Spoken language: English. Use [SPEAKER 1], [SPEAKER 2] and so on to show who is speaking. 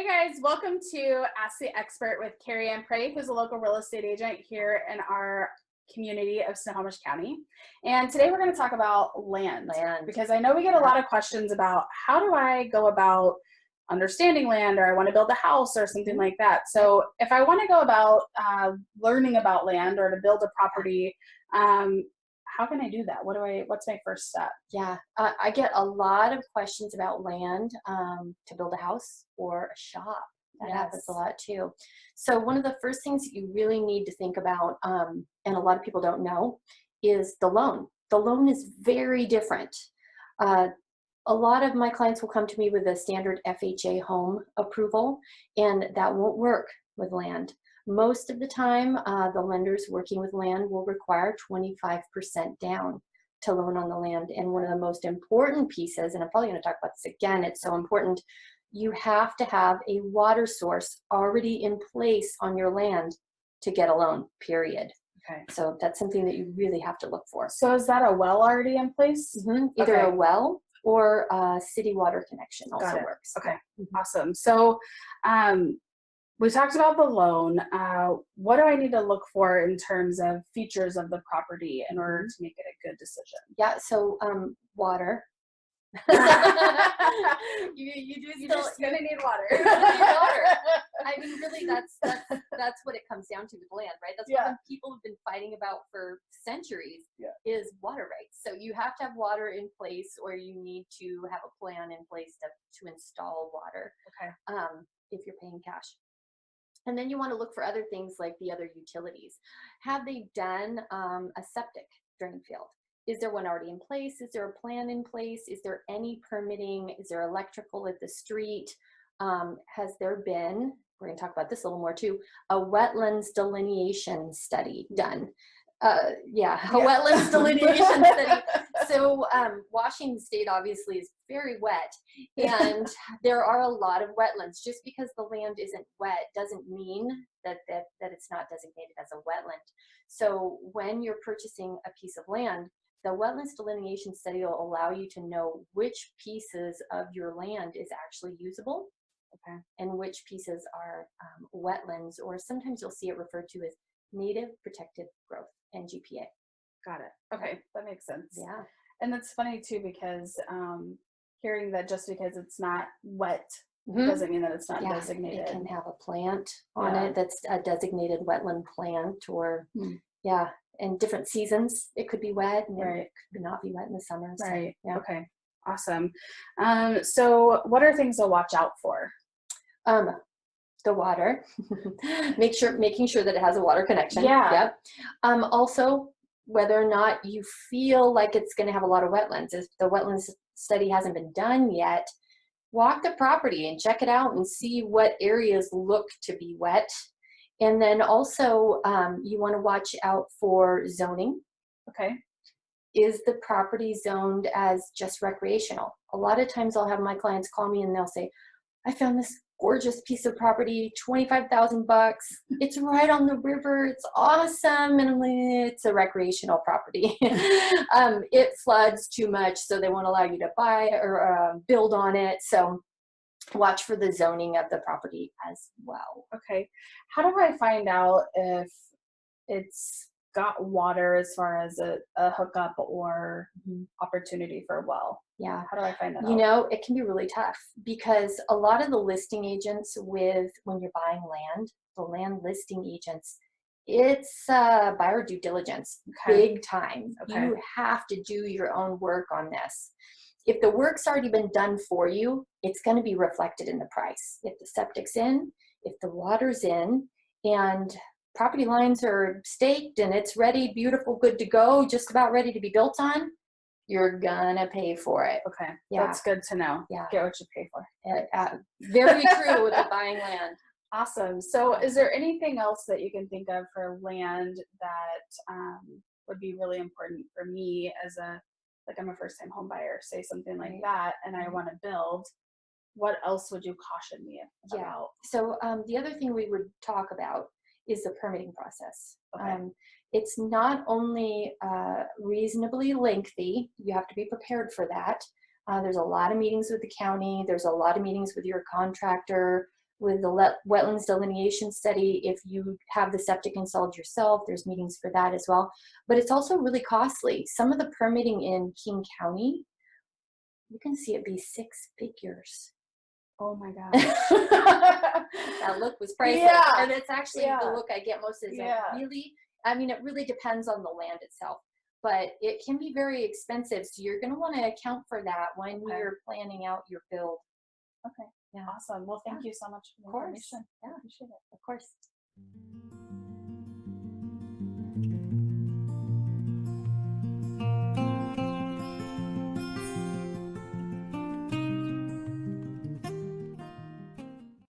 [SPEAKER 1] Hi guys, welcome to Ask the Expert with Kerryann Pray, who's a local real estate agent here in our community of Snohomish County. And today we're going to talk about land, because I know we get a lot of questions about how do I go about understanding land, or I want to build a house or something like that. So if I want to go about learning about land or to build a property, how can I do that? What's my first step?
[SPEAKER 2] Yeah, I get a lot of questions about land to build a house or a shop. That happens a lot too. So one of the first things that you really need to think about, and a lot of people don't know, is the loan. The loan is very different. A lot of my clients will come to me with a standard FHA home approval, and that won't work with land. Most of the time, the lenders working with land will require 25% down to loan on the land. And one of the most important pieces, and I'm probably going to talk about this again, it's so important, you have to have a water source already in place on your land to get a loan, period.
[SPEAKER 1] Okay.
[SPEAKER 2] So that's something that you really have to look for.
[SPEAKER 1] So is that a well already in place?
[SPEAKER 2] Either a well or a city water connection also works.
[SPEAKER 1] Okay, awesome. So we talked about the loan. What do I need to look for in terms of features of the property in order to make it a good decision?
[SPEAKER 2] Yeah, so water.
[SPEAKER 1] You're
[SPEAKER 2] You're
[SPEAKER 1] gonna need water.
[SPEAKER 2] I mean, really, that's what it comes down to with land, right? That's what people have been fighting about for centuries is water rights. So you have to have water in place, or you need to have a plan in place to install water.
[SPEAKER 1] Okay.
[SPEAKER 2] If you're paying cash. And then you want to look for other things like the other utilities. Have they done a septic drain field? Is there one already in place? Is there a plan in place? Is there any permitting? Is there electrical at the street? Has there been, we're going to talk about this a little more too, a wetlands delineation study done? Wetlands delineation study. So Washington State obviously is very wet, and there are a lot of wetlands. Just because the land isn't wet doesn't mean that it's not designated as a wetland. So when you're purchasing a piece of land, the wetlands delineation study will allow you to know which pieces of your land is actually usable, and which pieces are wetlands, or sometimes you'll see it referred to as native protected growth, NGPA.
[SPEAKER 1] Got it. Okay, that makes sense.
[SPEAKER 2] Yeah.
[SPEAKER 1] And that's funny too, because hearing that just because it's not wet doesn't mean that it's not designated.
[SPEAKER 2] It can have a plant on it that's a designated wetland plant, or and different seasons it could be wet, and it could not be wet in the summer. So,
[SPEAKER 1] Okay. Awesome. So what are things to watch out for?
[SPEAKER 2] The water. making sure that it has a water connection. Also, whether or not you feel like it's going to have a lot of wetlands. If the wetlands study hasn't been done yet, walk the property and check it out and see what areas look to be wet. And then also you want to watch out for zoning. Okay. Is the property zoned as just recreational? A lot of times I'll have my clients call me and they'll say, I found this gorgeous piece of property, $25,000. It's right on the river. It's awesome. And it's a recreational property. It floods too much, so they won't allow you to buy or build on it. So watch for the zoning of the property as well.
[SPEAKER 1] Okay. How do I find out if it's got water as far as a hookup or opportunity for a well?
[SPEAKER 2] Yeah.
[SPEAKER 1] How do I find that out?
[SPEAKER 2] You know, it can be really tough, because a lot of the listing agents when you're buying land, the land listing agents, it's buyer due diligence, big time. You have to do your own work on this. If the work's already been done for you, it's going to be reflected in the price. If the septic's in, if the water's in, and property lines are staked and it's ready, beautiful, good to go, just about ready to be built on, you're gonna pay for it.
[SPEAKER 1] Okay, that's good to know. Get what you pay for.
[SPEAKER 2] Very true with the buying land.
[SPEAKER 1] Awesome. So is there anything else that you can think of for land that would be really important for me as I'm a first-time home buyer, say something like that, and I want to build? What else would you caution me about?
[SPEAKER 2] So the other thing we would talk about is the permitting process. It's not only reasonably lengthy, you have to be prepared for that. There's a lot of meetings with the county, there's a lot of meetings with your contractor, with the wetlands delineation study. If you have the septic installed yourself, there's meetings for that as well. But it's also really costly. Some of the permitting in King County, you can see it be 6 figures.
[SPEAKER 1] Oh my gosh.
[SPEAKER 2] That look was priceless.
[SPEAKER 1] Yeah.
[SPEAKER 2] And it's actually the look I get most is really, I mean, it really depends on the land itself, but it can be very expensive. So you're going to want to account for that when you're planning out your build.
[SPEAKER 1] Okay. Yeah. Awesome. Well, thank you so much for the information.
[SPEAKER 2] Yeah.
[SPEAKER 1] I appreciate it.
[SPEAKER 2] Of course.